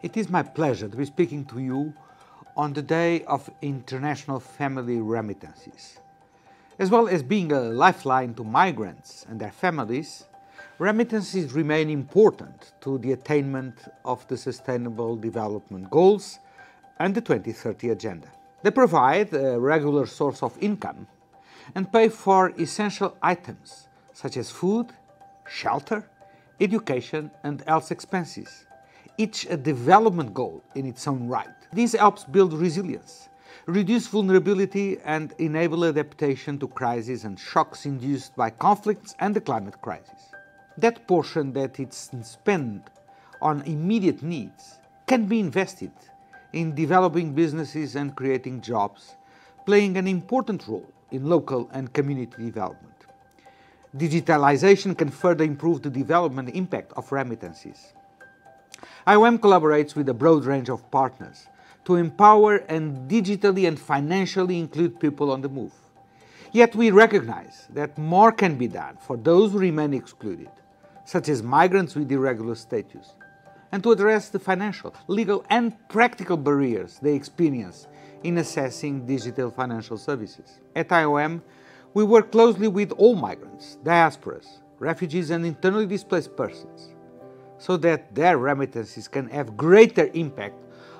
It is my pleasure to be speaking to you on the Day of International Family Remittances. As well as being a lifeline to migrants and their families, remittances remain important to the attainment of the Sustainable Development Goals and the 2030 Agenda. They provide a regular source of income and pay for essential items such as food, shelter, education and health expenses, each a development goal in its own right. This helps build resilience, reduce vulnerability and enable adaptation to crises and shocks induced by conflicts and the climate crisis. That portion that is spent on immediate needs can be invested in developing businesses and creating jobs, playing an important role in local and community development. Digitalization can further improve the development impact of remittances. OIM collaborates with a broad range of partners to empower and digitally and financially include people on the move. Yet we recognize that more can be done for those who remain excluded, such as migrants with irregular status, and to address the financial, legal and practical barriers they experience in accessing digital financial services. At OIM, we work closely with all migrants, diasporas, refugees and internally displaced persons, so that their remittances can have greater impact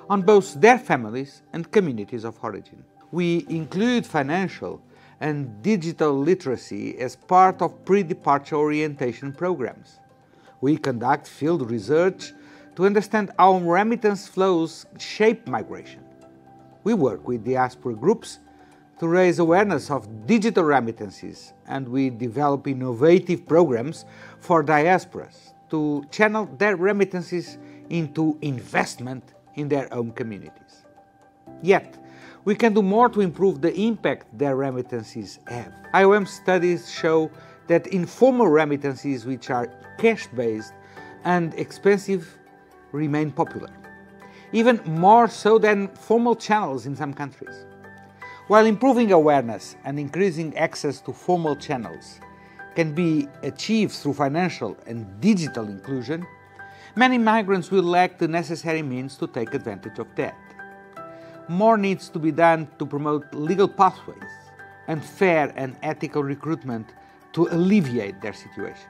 on both their families and communities of origin. We include financial and digital literacy as part of pre-departure orientation programs. We conduct field research to understand how remittance flows shape migration. We work with diaspora groups to raise awareness of digital remittances, and we develop innovative programs for diasporas to channel their remittances into investment in their own communities. Yet, we can do more to improve the impact their remittances have. OIM studies show that informal remittances, which are cash-based and expensive, remain popular, even more so than formal channels in some countries. While improving awareness and increasing access to formal channels can be achieved through financial and digital inclusion, many migrants will lack the necessary means to take advantage of that. More needs to be done to promote legal pathways and fair and ethical recruitment to alleviate their situation.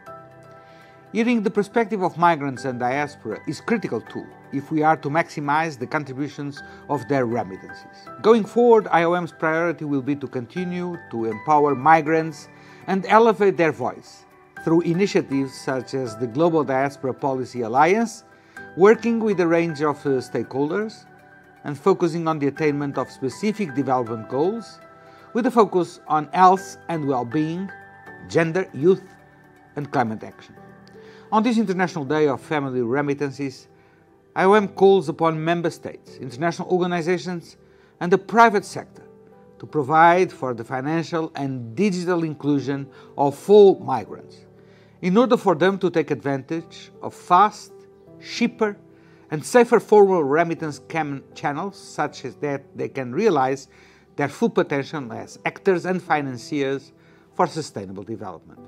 Hearing the perspective of migrants and diaspora is critical too, if we are to maximize the contributions of their remittances. Going forward, OIM's priority will be to continue to empower migrants and elevate their voice through initiatives such as the Global Diaspora Policy Alliance, working with a range of stakeholders and focusing on the attainment of specific development goals with a focus on health and well-being, gender, youth and climate action. On this International Day of Family Remittances, OIM calls upon member states, international organizations and the private sector to provide for the financial and digital inclusion of all migrants in order for them to take advantage of fast, cheaper and safer formal remittance channels such as that they can realize their full potential as actors and financiers for sustainable development.